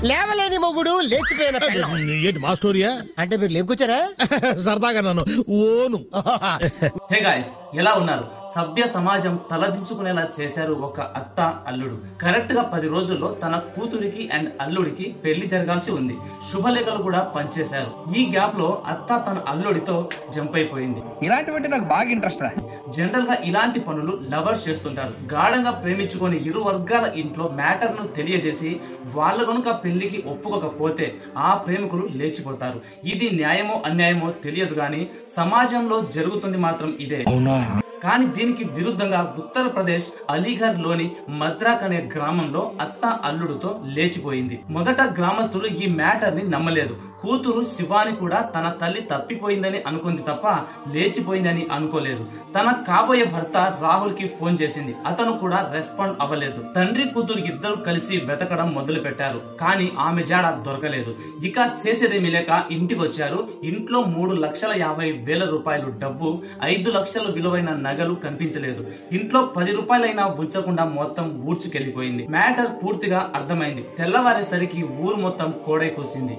లేవలేని మొగుడు లేచిపోయిన పెళ్ళం. ఏంటి మా స్టోరీయా? అంటే మీరు లేపుకొచ్చారా? సరదాగా నన్ను ఓను. హే గాయ్స్, ఎలా ఉన్నారు? సభ్య సమాజం తలదించుకునేలా చేశారు ఒక అత్త అల్లుడు. కరెక్ట్ గా 10 రోజుల్లో తన కూతురికి అండ్ అల్లుడికి పెళ్లి జరగాల్సి ఉంది. శుభలేఖలు కూడా పనిచేశారు. ఈ గ్యాప్ లో అత్త తన అల్లుడితో జంప్ అయిపోయింది. ఇలాంటివంటే నాకు బాగా ఇంట్రెస్ట్. జనరల్ గా ఇలాంటి పనులు లవర్స్ చేస్తుంటారు. గాఢంగా ప్రేమించుకొని ఇరు వర్గాల ఇంట్లో మ్యాటర్ ను తెలియజేసి వాళ్ళ కనుక పెళ్లికి ఒప్పుకోకపోతే ఆ ప్రేమికులు లేచిపోతారు. ఇది న్యాయమో అన్యాయమో తెలియదు గాని సమాజంలో జరుగుతుంది మాత్రం ఇదే. కానీ దీనికి విరుద్ధంగా ఉత్తరప్రదేశ్ అలీఘర్ లోని మద్రాక్ అనే గ్రామంలో అత్త అల్లుడితో లేచిపోయింది. మొదట గ్రామస్తులు ఈ మ్యాటర్ ని నమ్మలేదు. కూతురు శివాని కూడా తన తల్లి తప్పిపోయిందని అనుకుంది తప్ప లేచిపోయిందని అనుకోలేదు. తన కాబోయే భర్త రాహుల్ కి ఫోన్ చేసింది. అతను కూడా రెస్పాండ్ అవ్వలేదు. తండ్రి కూతురు ఇద్దరు కలిసి వెతకడం మొదలు పెట్టారు. కానీ ఆమె జాడ దొరకలేదు. ఇక చేసేదేమీ లేక ఇంటికి వచ్చారు. ఇంట్లో 3,50,000 రూపాయలు డబ్బు, 5 లక్షల విలువైన నగలు కనిపించలేదు. ఇంట్లో 10 రూపాయలైనా ఉంచకుండా మొత్తం ఊడ్చుకెళ్లిపోయింది. మ్యాటర్ పూర్తిగా అర్థమైంది. తెల్లవారేసరికి ఊరు మొత్తం కోడై కూసింది.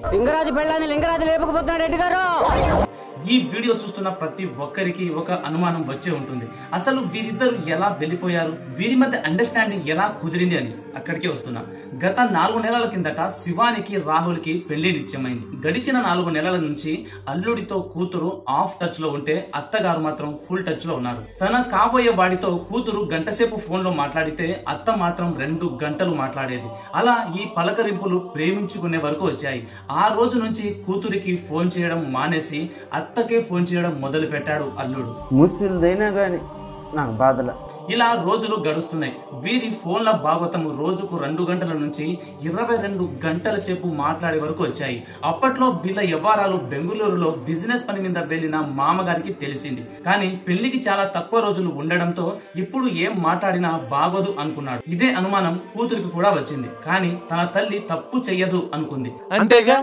ఈ వీడియో చూస్తున్న ప్రతి ఒక్కరికి ఒక అనుమానం వచ్చే ఉంటుంది. అసలు వీరిద్దరు ఎలా వెళ్లిపోయారు, వీరి మధ్య అండర్స్టాండింగ్ ఎలా కుదిరింది అని అక్కడికే వస్తున్నా. గత 4 నెలల కిందట శివానికి రాహుల్ కి పెళ్లి నిశ్చయమైంది. గడిచిన 4 నెలల నుంచి అల్లుడితో కూతురు ఆఫ్ టచ్ లో ఉంటే అత్తగారు మాత్రం ఫుల్ టచ్ లో ఉన్నారు. తన కాబోయే వాడితో కూతురు గంటసేపు ఫోన్ లో మాట్లాడితే అత్త మాత్రం 2 గంటలు మాట్లాడేది. అలా ఈ పలకరింపులు ప్రేమించుకునే వరకు వచ్చాయి. ఆ రోజు నుంచి కూతురికి ఫోన్ చేయడం మానేసి అత్తకే ఫోన్ చేయడం మొదలు పెట్టాడు అల్లుడు. ముసిల్దైనా గాని నాకు బాధల. ఇలా రోజులు గడుస్తున్నాయి. వీరి ఫోన్ల భాగవతము రోజుకు 2 గంటల నుంచి 22 గంటల సేపు మాట్లాడే వరకు వచ్చాయి. అప్పట్లో వీళ్ళ వ్యవహారాలు బెంగళూరులో బిజినెస్ పని మీద వెళ్లిన మామగారికి తెలిసింది. కానీ పెళ్లికి చాలా తక్కువ రోజులు ఉండడంతో ఇప్పుడు ఏం మాట్లాడినా బాగోదు అనుకున్నాడు. ఇదే అనుమానం కూతురికి కూడా వచ్చింది. కానీ తన తల్లి తప్పు చెయ్యదు అనుకుంది. అంతేగా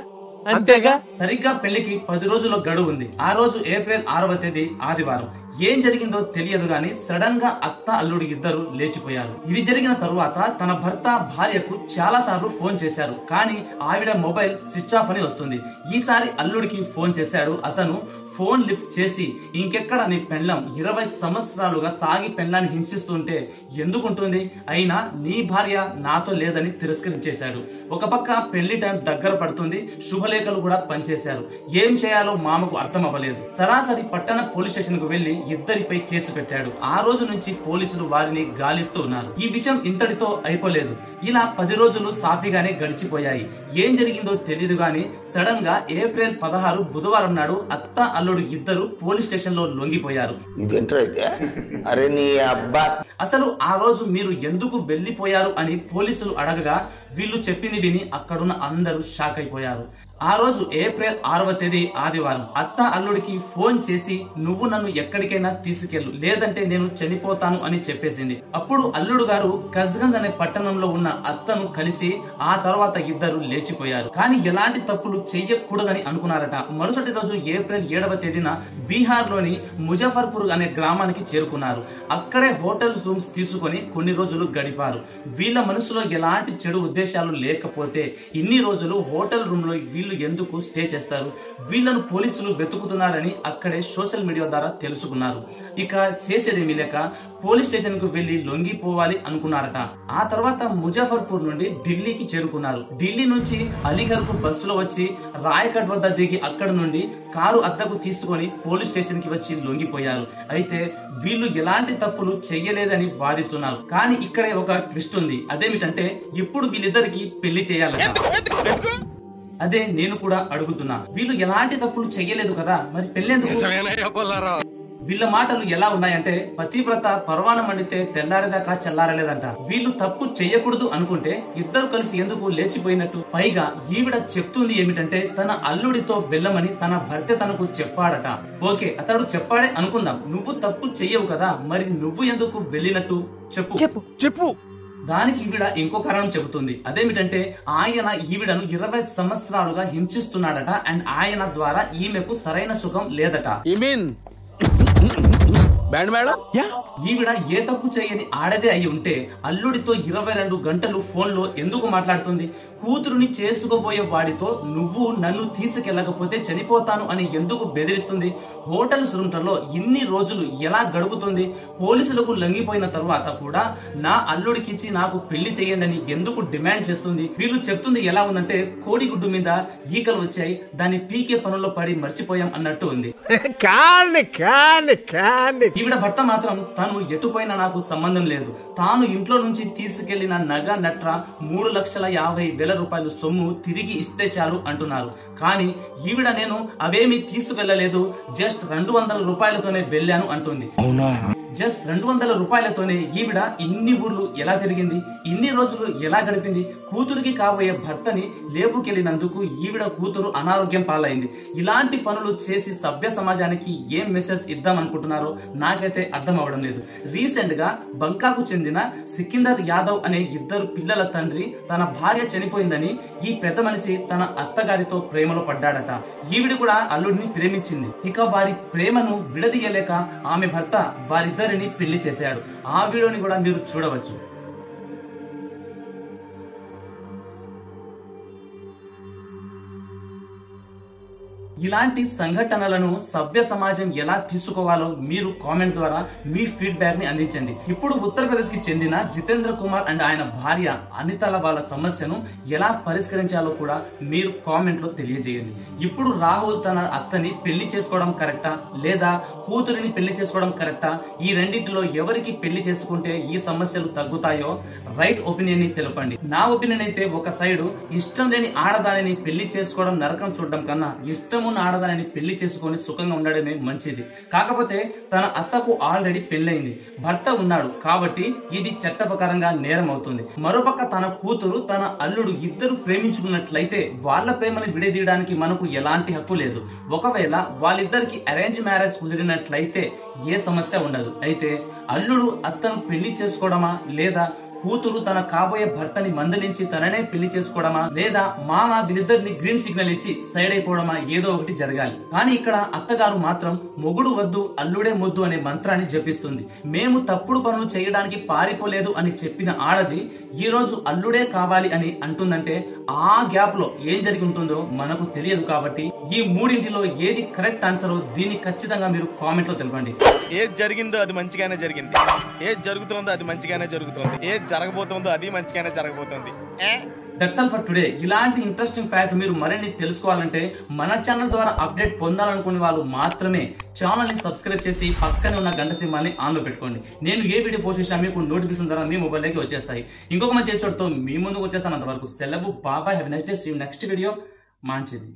సరిగ్గా పెళ్లికి 10 రోజుల గడువు ఉంది. ఆ రోజు ఏప్రిల్ 6వ తేదీ ఆదివారం. ఏం జరిగిందో తెలియదు గాని సడన్ గా అత్త అల్లుడి ఇద్దరు లేచిపోయారు. ఇది జరిగిన తరువాత తన భర్త భార్యకు చాలా సార్లు ఫోన్ చేశారు. కానీ ఆవిడ మొబైల్ స్విచ్ ఆఫ్ అని వస్తుంది. ఈసారి అల్లుడికి ఫోన్ చేశాడు. అతను ఫోన్ లిఫ్ట్ చేసి, ఇంకెక్కడ నీ పెళ్ళం 20 సంవత్సరాలుగా తాగి పెళ్ళాన్ని హింసిస్తుంటే ఎందుకుంటుంది, అయినా నీ భార్య నాతో లేదని తిరస్కరించేశాడు. ఒక పక్క పెళ్లి టైం దగ్గర పడుతుంది. శుభలేఖలు కూడా పనిచేశారు. ఏం చేయాలో మామకు అర్థం అవ్వలేదు. సరాసరి పట్టణ పోలీస్ స్టేషన్ కు వెళ్లి ఇద్దరిపై కేసు పెట్టాడు. ఆ రోజు నుంచి పోలీసులు వారిని గాలిస్తూ ఉన్నారు. ఈ విషయం ఇంతటితో అయిపోలేదు. ఇలా 10 రోజులు సాఫీగానే గడిచిపోయాయి. ఏం జరిగిందో తెలియదు గాని సడన్ గా ఏప్రిల్ 16 బుధవారం నాడు అత్త అల్లుడు ఇద్దరు పోలీస్ స్టేషన్ లో లొంగిపోయారు. అసలు ఆ రోజు మీరు ఎందుకు వెళ్లిపోయారు అని పోలీసులు అడగగా వీళ్ళు చెప్పింది విని అక్కడున్న అందరూ షాక్ అయిపోయారు. ఆ రోజు ఏప్రిల్ 6వ తేదీ ఆదివారం అత్త అల్లుడికి ఫోన్ చేసి, నువ్వు నన్ను ఎక్కడికైనా తీసుకెళ్ళు, లేదంటే నేను చనిపోతాను అని చెప్పేసింది. అప్పుడు అల్లుడు గారు కజ్గంజ్ అనే పట్టణంలో ఉన్న అత్తను కలిసి ఆ తర్వాత ఇద్దరు లేచిపోయారు. కానీ ఎలాంటి తప్పులు చెయ్యకూడదని అనుకున్నారట. మరుసటి రోజు ఏప్రిల్ 7వ తేదీన బీహార్ లోని ముజఫర్పూర్ అనే గ్రామానికి చేరుకున్నారు. అక్కడే హోటల్ రూమ్స్ తీసుకుని కొన్ని రోజులు గడిపారు. వీళ్ళ మనసులో ఎలాంటి చెడు ఉద్దేశాలు లేకపోతే ఇన్ని రోజులు హోటల్ రూమ్ లో వీళ్ళు ఎందుకు స్టే చేస్తారు, వీళ్ళను పోలీసులు వెతుకుతున్నారని అక్కడే సోషల్ మీడియా ద్వారా తెలుసుకున్నారు. ఇక చేసేదేమీ లేక పోలీస్ స్టేషన్ కు వెళ్లి లొంగిపోవాలి అనుకున్నారట. ఆ తర్వాత ముజఫర్పూర్ నుండి ఢిల్లీకి చేరుకున్నారు. ఢిల్లీ నుంచి అలీఘర్ కు బస్సులో వచ్చి రాయగఢ్ వద్ద దిగి అక్కడ నుండి కారు అద్దెకు తీసుకొని పోలీస్ స్టేషన్ కి వచ్చి లొంగిపోయారు. అయితే వీళ్ళు ఎలాంటి తప్పులు చెయ్యలేదని వాదిస్తున్నారు. కానీ ఇక్కడే ఒక ట్విస్ట్ ఉంది. అదేమిటంటే ఇప్పుడు వీళ్ళిద్దరికి పెళ్లి చేయాలట. అదే నేను కూడా అడుగుతున్నా, వీళ్ళు ఎలాంటి తప్పులు చెయ్యలేదు కదా, మరి పెళ్ళెందుకు? వీళ్ళ మాటలు ఎలా ఉన్నాయంటే, పతివ్రత పరవానం మండితే తెల్లారేదాకా చల్లారలేదంట. వీళ్ళు తప్పు చెయ్యకూడదు అనుకుంటే ఇద్దరు కలిసి ఎందుకు లేచిపోయినట్టు? పైగా ఈవిడ చెప్తుంది ఏమిటంటే, తన అల్లుడితో వెళ్ళమని తన భర్త తనకు చెప్పాడట. ఓకే, అతడు చెప్పాడే అనుకుందాం. నువ్వు తప్పు చెయ్యవు కదా, మరి నువ్వు ఎందుకు వెళ్ళినట్టు చెప్పు. దానికి ఈవిడ ఇంకో కారణం చెబుతుంది. అదేమిటంటే ఆయన ఈవిడను 20 సంవత్సరాలుగా హింసిస్తున్నాడట. అండ్ ఆయన ద్వారా ఈమెకు సరైన సుఖం లేదట. బ్యాండ్ మేడం ఈవిడ ఏ తప్పు చేయని ఆడదే అయి ఉంటే అల్లుడితో 22 గంటలు ఫోన్లో ఎందుకు మాట్లాడుతుంది? కూతురుని చేసుకోబోయే వాడితో నువ్వు నన్ను తీసుకెళ్లకపోతే చనిపోతాను అని ఎందుకు బెదిరిస్తుంది? హోటల్ సురుంటలో ఇన్ని రోజులు ఎలా గడుపుతుంది? పోలీసులకు లొంగిపోయిన తరువాత కూడా నా అల్లుడికిచ్చి నాకు పెళ్లి చేయండి అని ఎందుకు డిమాండ్ చేస్తుంది? వీళ్ళు చెప్తుంది ఎలా ఉందంటే కోడిగుడ్డు మీద ఈకలు వచ్చాయి, దాన్ని పీకే పనుల్లో పడి మర్చిపోయాం అన్నట్టు ఉంది. ఈవిడ భర్త మాత్రం తను ఎటుపోయినా నాకు సంబంధం లేదు, తాను ఇంట్లో నుంచి తీసుకెళ్లిన నగ నట్ర 3,50,000 రూపాయలు సొమ్ము తిరిగి ఇస్తే చాలు అంటున్నారు. కానీ ఈవిడ నేను అవేమీ తీసుకెళ్లలేదు, జస్ట్ 200 రూపాయలతోనే వెళ్ళాను అంటుంది. జస్ట్ 200 రూపాయలతోనే ఈవిడ ఇన్ని ఊర్లు ఎలా తిరిగింది? ఇన్ని రోజులు ఎలా గడిపింది? కూతురికి కాబోయే భర్తని లేపుకెళ్లినందుకు ఈవిడ కూతురు అనారోగ్యం పాలైంది. ఇలాంటి పనులు చేసి సభ్య సమాజానికి ఏం మెసేజ్ ఇద్దాం అనుకుంటున్నారో నాకైతే అర్థం అవడం లేదు. రీసెంట్ గా బంకాకు చెందిన సికిందర్ యాదవ్ అనే 2 పిల్లల తండ్రి తన భార్య చనిపోయిందని ఈ పెద్ద మనిషి తన అత్తగారితో ప్రేమలో పడ్డాడట. ఈవిడ కూడా అల్లుడిని ప్రేమించింది. ఇక వారి ప్రేమను విడదీయలేక ఆమె భర్త వారిద్దరిని పెళ్లి చేశాడు. ఆ వీడియోని కూడా మీరు చూడవచ్చు. ఇలాంటి సంఘటనలను సభ్య సమాజం ఎలా తీసుకోవాలో మీరు కామెంట్ ద్వారా మీ ఫీడ్బ్యాక్ ని అందించండి. ఇప్పుడు ఉత్తరప్రదేశ్ కి చెందిన జితేంద్ర కుమార్ అండ్ ఆయన భార్య అనితల వాళ్ళ సమస్యను ఎలా పరిష్కరించాలో కూడా మీరు కామెంట్ లో తెలియజేయండి. ఇప్పుడు రాహుల్ తన అత్తని పెళ్లి చేసుకోవడం కరెక్టా లేదా కూతురిని పెళ్లి చేసుకోవడం కరెక్టా? ఈ రెండింటిలో ఎవరికి పెళ్లి చేసుకుంటే ఈ సమస్యలు తగ్గుతాయో రైట్ ఒపీనియన్ ని తెలపండి. నా ఒపీనియన్ అయితే ఒక సైడు ఇష్టం లేని ఆడదానిని పెళ్లి చేసుకోవడం నరకం చూడడం కన్నా ఇష్టం ఆడదానిని పెళ్లి చేసుకుని సుఖంగా ఉండడమే మంచిది. కాకపోతే తన అత్తకు ఆల్రెడీ పెళ్లైంది, భర్త ఉన్నాడు కాబట్టి ఇది చట్టప్రకారంగా నేరం అవుతుంది. మరోపక్క తన కూతురు తన అల్లుడు ఇద్దరు ప్రేమించుకున్నట్లయితే వాళ్ళ ప్రేమను విడదీయడానికి మనకు ఎలాంటి హక్కు లేదు. ఒకవేళ వాళ్ళిద్దరికి అరేంజ్ మ్యారేజ్ కుదిరినట్లయితే ఏ సమస్య ఉండదు. అయితే అల్లుడు అత్తను పెళ్లి చేసుకోవడమా లేదా కూతురు తన కాబోయే భర్తని మందలించి తననే పెళ్లి చేసుకోవడమా లేదా మామ వీళ్ళిద్దరిని గ్రీన్ సిగ్నల్ ఇచ్చి సైడ్ అయిపోవడమా, ఏదో ఒకటి జరగాలి. కానీ ఇక్కడ అత్తగారు మాత్రం మొగుడు వద్దు అల్లుడే ముద్దు అనే మంత్రాన్ని జపిస్తుంది. మేము తప్పుడు పనులు చేయడానికి పారిపోలేదు అని చెప్పిన ఆడది ఈ రోజు అల్లుడే కావాలి అని అంటుందంటే ఆ గ్యాప్ లో ఏం జరిగి ఉంటుందో మనకు తెలియదు. కాబట్టి ఈ మూడింటిలో ఏది కరెక్ట్ ఆన్సరో దీన్ని ఖచ్చితంగా మీరు కామెంట్ లో తెలపండి. ఏది జరిగిందో అది మంచిగానే జరిగింది, ఏది జరుగుతుందో అది మంచిగానే జరుగుతుంది, ఏది జరగబోతుందో అది మంచిగానే జరగబోతుంది. That's all for today. ఇలాంటి ఇంట్రెస్టింగ్ ఫ్యాక్ట్ మీరు మరిన్ని తెలుసుకోవాలంటే మన ఛానల్ ద్వారా అప్డేట్ పొందాలనుకునే వాళ్ళు మాత్రమే ఛానల్ ని సబ్స్క్రైబ్ చేసి పక్కనే ఉన్న గంట సింబల్ని ఆన్ లో పెట్టుకోండి. నేను ఏ వీడియో పోస్ట్ చేసినా మీకు నోటిఫికేషన్ ద్వారా మీ మొబైల్ లోకి వచ్చేస్తాయి. ఇంకొక మంచి ఎపిసోడ్ తో మీ ముందుకు వచ్చేస్తాను. అంతవరకు సెలవు. Bye bye. Have a nice day. See you next video. మంచిది.